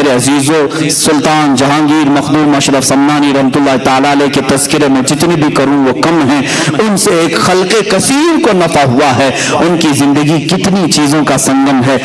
میرے عزیزو، سلطان جہانگیر مخدوم اشرف سمنانی رحمۃ اللہ تعالیٰ علیہ کے تذکرے میں جتنی بھی کروں وہ کم ہیں، ان سے ایک خلق کثیر کو نفع ہوا ہے۔ ان کی زندگی کتنی چیزوں کا سنگم ہے۔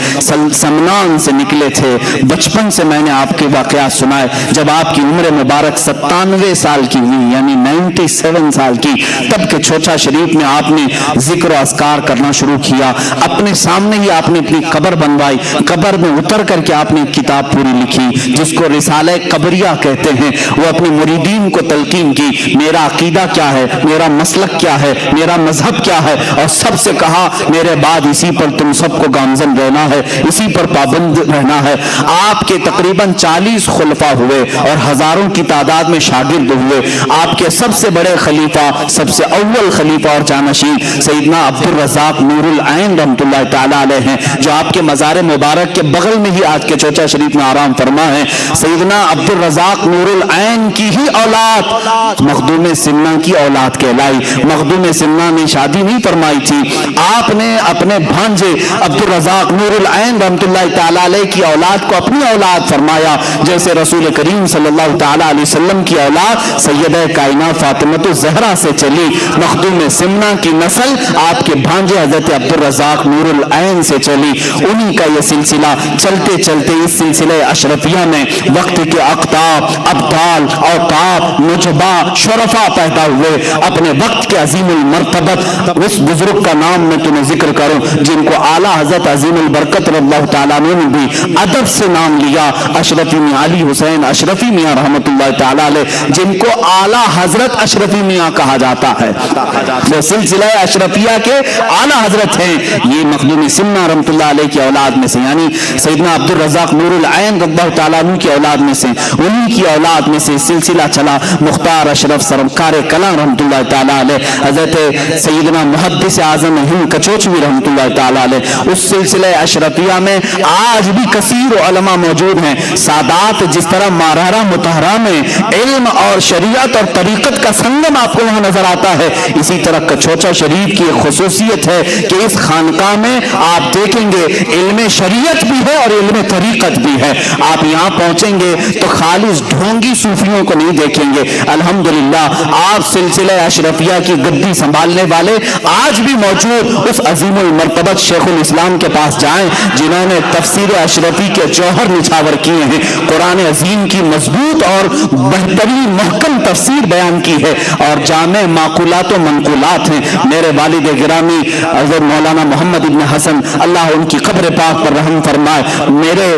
سمنان سے نکلے تھے، بچپن سے میں نے آپ کے واقعات سنائے۔ جب آپ کی عمر مبارک 97 سال کی ہوئی، یعنی 97 سال کی، تب کے چھوچا شریف میں آپ نے ذکر و اذکار کرنا شروع کیا۔ اپنے سامنے ہی آپ نے اپنی قبر بنوائی، قبر میں اتر کر کے آپ نے ایک کتاب پوری لکھی جس کو رسالہ قبریہ کہتے ہیں۔ وہ اپنے مریدین کو تلقین کی، میرا عقیدہ کیا ہے، میرا مسلک کیا ہے، میرا مذہب کیا ہے، اور سب سے کہا میرے بعد اسی پر تم سب کو گامزن رہنا ہے، اسی پر پابند رہنا ہے۔ آپ کے تقریباً 40 خلفاء ہوئے اور ہزاروں کی تعداد میں شاگرد ہوئے۔ آپ کے سب سے بڑے خلیفہ، سب سے اول خلیفہ اور جانشین سیدنا عبد الرزاق نور العین رحمۃ اللہ تعالیٰ علیہ ہیں، جو آپ کے مزار مبارک کے بغل میں ہی آج کے چوچا شریف میں آرام فرما ہے۔ سیدنا عبد الرزاق نور العین کی ہی اولاد مخدوم سمنا کی اولاد کہلائی۔ مخدوم سمنا نے شادی نہیں فرمائی تھی، آپ نے اپنے بھانجے عبد الرزاق نور العین رحمۃ اللہ تعالیٰ علیہ کی اولاد کو اپنی اولاد فرمایا، جیسے رسول کریم صلی اللہ تعالیٰ علیہ وسلم کی اولاد سیدہ کائنات فاطمۃ الزہرا سے چلی۔ مخدوم سمنا کی نسل آپ کے بھانجے حضرت عبد الرزاق نور العین سے چلی۔ انہی کا یہ سلسلہ چلتے چلتے اس سلسلہ اشرفیہ میں وقت کے اقطاب، ابدال، اوقات، نجبا، شرفا پیدا ہوئے۔ اپنے وقت کے عظیم المرتبت اس بزرگ کا نام میں تمہیں ذکر کروں جن کو اعلیٰ حضرت عظیم البرکت رضی اللہ تعالیٰ نے بھی ادب سے نام لیا، اشرفی میاں علی حسین اشرفی میاں رحمۃ اللہ تعالیٰ علیہ، جن کو اعلیٰ حضرت اشرفی میاں کہا جاتا ہے، وہ سلسلہ اشرفیہ کے اعلیٰ حضرت ہیں۔ یہ مخدوم سمنا رحمۃ اللہ علیہ کی اولاد میں سے، یعنی سیدنا عبد الرزاق نور العین رضی اللہ تعالیٰ عنہ کی اولاد میں سے، انہی کی اولاد میں سے سلسلہ چلا۔ مختار اشرف سرکار کلاں رحمۃ اللہ تعالیٰ علیہ، حضرت سیدنا محدث اعظم ہند کچوچوی رحمۃ اللہ تعالیٰ علیہ، اس سلسلہ اشرفیہ میں آج بھی کثیر علماء موجود ہیں۔ سادات جس طرح مارارہ مطہرہ میں علم اور شریعت اور طریقت کا سنگم آپ کو وہاں نظر آتا ہے، اسی طرح کچوچا شریف کی ایک خصوصیت ہے کہ اس خانقاہ میں آپ دیکھیں گے علم شریعت بھی ہے اور علم طریقت بھی ہے۔ آپ یہاں پہنچیں گے تو خالص ڈھونگی صوفیوں کو نہیں دیکھیں گے۔ الحمدللہ آپ سلسلہ اشرفیہ کی گدی سنبھالنے والے آج بھی موجود اس عظیم المرتبت شیخ الاسلام کے پاس جائیں جنہوں نے تفسیر اشرفی کے جوہر نچھاور کیے ہیں، قرآن عظیم کی مضبوط اور بہترین محکم تفسیر بیان کی ہے اور جامع معقولات و منقولات ہیں۔ میرے والد گرامی حضرت مولانا محمد ابن حسن اللہ ان کی قبر پاک پر رحم فرمائے، میرے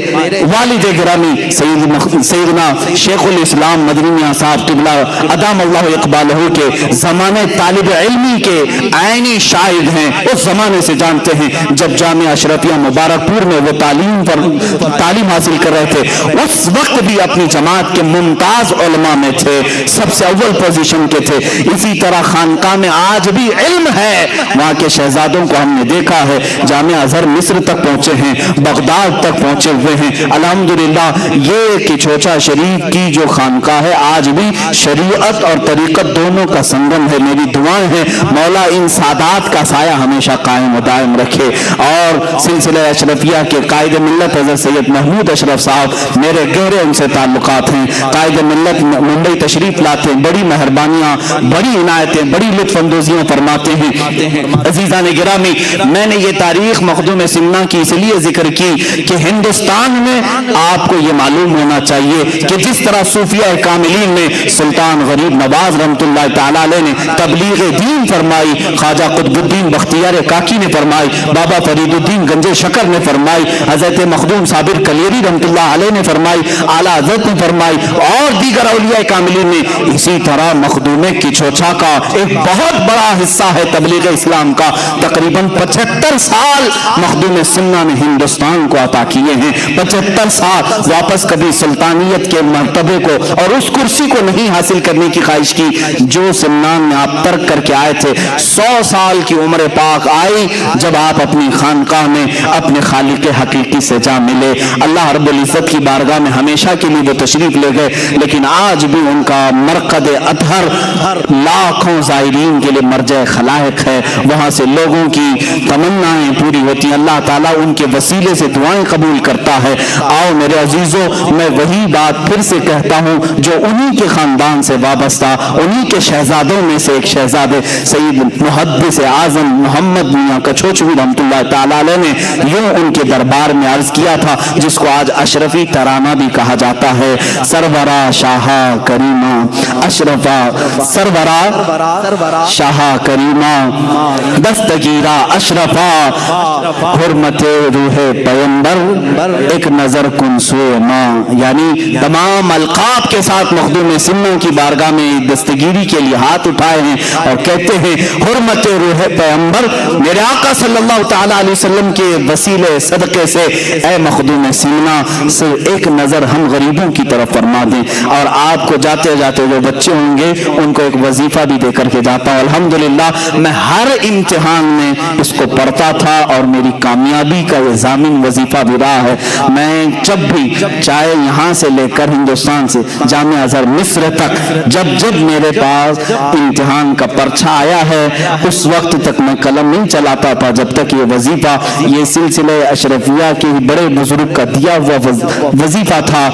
والد گرامی سیدنا شیخ الاسلام مدنی میاں صاحب قبلہ ادام اللہ اقبالہ کے زمانے طالب علمی کے عینی شاہد ہیں، اس زمانے سے جانتے ہیں جب جامعہ اشرفیہ مبارک پور میں وہ تعلیم حاصل کر رہے تھے، اس وقت بھی اپنی جماعت کے ممتاز علماء میں تھے، سب سے اول پوزیشن کے تھے۔ اسی طرح خانقاہ میں آج بھی علم ہے، وہاں کے شہزادوں کو ہم نے دیکھا ہے، جامعہ ازہر مصر تک پہنچے ہیں، بغداد تک پہنچے ہوئے ہیں۔ الحمدللہ یہ کچوچا شریف کی جو خانقاہ ہے آج بھی شریعت اور طریقت دونوں کا سنگم ہے۔ میری دعائیں ہیں مولا ان سادات کا سایہ ہمیشہ قائم و دائم رکھے۔ اور سلسلہ اشرفیہ کے قائد ملت حضرت سید محمود اشرف صاحب، میرے گہرے ان سے تعلقات ہیں، قائد ملت ممبئی تشریف لاتے ہیں، بڑی مہربانیاں، بڑی عنایتیں، بڑی لطف اندوزیاں فرماتے ہیں۔ عزیزان گرامی، میں نے یہ تاریخ مخدوم سمنا کی اس لیے ذکر کی کہ ہندوستان میں آپ کو یہ معلوم ہونا چاہیے کہ جس طرح صوفیہ کاملین میں سلطان غریب نواز رحمۃ اللہ تعالیٰ علیہ نے تبلیغ دین فرمائی، خواجہ قطب الدین بختیار کاکی نے فرمائی، بابا فرید الدین گنج شکر نے فرمائی، حضرت مخدوم صابر کلیری رحمۃ اللہ علیہ نے فرمائی، اعلیٰ حضرت نے فرمائی، اور دیگر اولیاء کاملین نے۔ اسی طرح مخدوم کچوچا کا ایک بہت بڑا حصہ ہے تبلیغ اسلام کا، تقریباً 75 سال مخدوم سمنا نے ہندوستان کو عطا کیے ہیں، 75 سال واپس کبھی سلطانیت کے مرتبے کو اور اس کرسی کو نہیں حاصل کرنے کی خواہش کی جو سمنان میں آپ ترک کر کے آئے تھے۔ 100 سال کی عمر پاک آئی جب آپ اپنی خانقاہ میں اپنے خالق حقیقی سے جا ملے۔ اللہ رب العزت کی بارگاہ میں ہمیشہ کے لیے وہ تشریف لے گئے، لیکن آج بھی ان کا مرقد اطہر لاکھوں زائرین کے لیے مرجع خلائق ہے، وہاں سے لوگوں کی تمنائیں پوری ہوتی ہیں، اللہ تعالیٰ ان کے وسیلے سے دعائیں قبول کرتا ہے۔ آؤ میرے کے عزیزوں، میں وہی بات پھر سے کہتا ہوں جو انہی کے خاندان سے وابستہ، انہی کے شہزادوں میں سے ایک شہزادے سید محدث اعظم محمد میاں کچھوچوی رحمۃ اللہ تعالی علیہ نے یوں ان کے دربار میں عرض کیا تھا، جس کو آج اشرفی ترانہ بھی کہا جاتا ہے: سرورا شاہا کریمہ اشرفا، سرورا شاہا کریمہ دستگیرہ اشرفا، حرمت روح پیمبر ایک نظر کن سوئے ماں. یعنی تمام القاب کے ساتھ مخدوم سنوں کی بارگاہ میں دستگیری کے لیے ہاتھ اٹھائے ہیں اور کہتے ہیں حرمت روح پیمبر، میرے آقا صلی اللہ تعالی علیہ وسلم کے وسیلے صدقے سے اے مخدوم سینا سے ایک نظر ہم غریبوں کی طرف فرما دیں. اور آپ کو جاتے جاتے جو بچے ہوں گے ان کو ایک وظیفہ بھی دے کر کے جاتا ہوں. الحمدللہ میں ہر امتحان میں اس کو پڑھتا تھا اور میری کامیابی کا یہ ضامن وظیفہ بھی رہا ہے. میں جب بھی چاہے یہاں سے لے کر ہندوستان سے جامعہ ازہر مصر تک جب میرے پاس امتحان کا پرچہ آیا ہے اس وقت تک میں قلم نہیں چلاتا تھا جب تک یہ وظیفہ، یہ سلسلہ اشرفیہ کے بڑے بزرگ کا دیا ہوا وظیفہ تھا،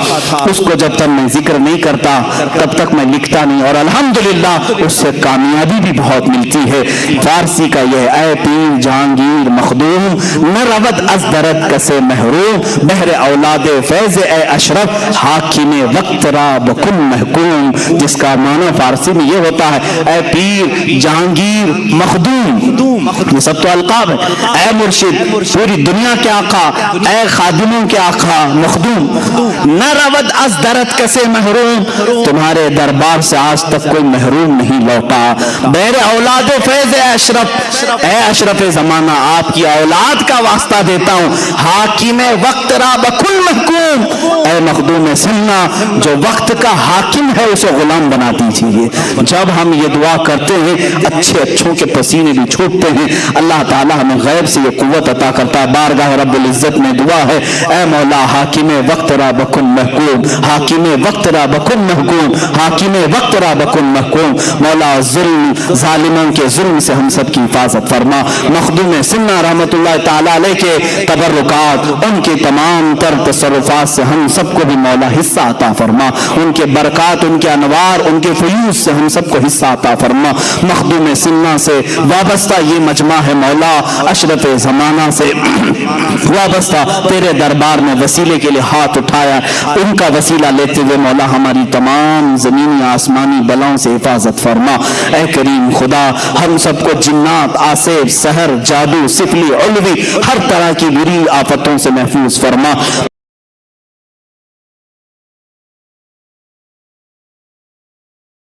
اس کو جب تک میں ذکر نہیں کرتا تب تک میں لکھتا نہیں. اور الحمدللہ اس سے کامیابی بھی بہت ملتی ہے. فارسی کا یہ اے پیر جہانگیر مخدوم نہ رود از درد کسے محروم، بہر اولاد فیض اے اشرف حاکم وقت را بکن محکوم، جس کا معنی فارسی میں یہ ہوتا ہے اے پیر جہانگیر مخدوم، یہ سب تو القاب ہے، اے مرشد پوری دنیا کے آقا، اے خادموں کے آقا مخدوم، نہ رود از درد کسے محروم، تمہارے دربار سے آج تک کوئی محروم نہیں لوٹا. بہر اولاد فیض اے اشرف، اے اشرف زمانہ آپ کی اولاد کا واسطہ دیتا ہوں، حاکم وقت را بکن محکوم، اے مخدوم سننا جو وقت کا حاکم ہے اسے غلام بنا دیجیے. جب ہم یہ دعا کرتے ہیں اچھے اچھوں کے پسینے بھی چھوٹتے ہیں، اللہ تعالیٰ ہمیں غیب سے یہ قوت عطا کرتا ہے. بارگاہ رب العزت میں دعا ہے اے مولا حاکم وقت را بکن محکوم، حاکم وقت را بکن محکوم، حاکم وقت را بکن محکوم. مولا ظلم ظالموں کے ظلم سے ہم سب کی حفاظت فرما. مخدوم سنہ رحمت اللہ تعالی علیہ کے تبرکات، ان کے تمام تر تصرفات سے ہم سب کو بھی مولا حصہ عطا فرما. ان کے برکات، ان کے انوار، ان کے فیوز سے ہم سب کو حصہ عطا فرما. مخدوم سنہ سے وابستہ یہ مجمع ہے مولا، اشرف زمانہ سے وابستہ تیرے دربار میں وسیلے کے لیے ہاتھ اٹھایا، ان کا وسیلہ لیتے ہوئے مولا ہماری تمام زمینی آسمانی بلاؤں سے حفاظت فرما. اے کریم خدا ہم سب کو جنات، آصف، سحر، جادو، سفلی، علوی ہر طرح کی بری آفتوں سے محفوظ فرما.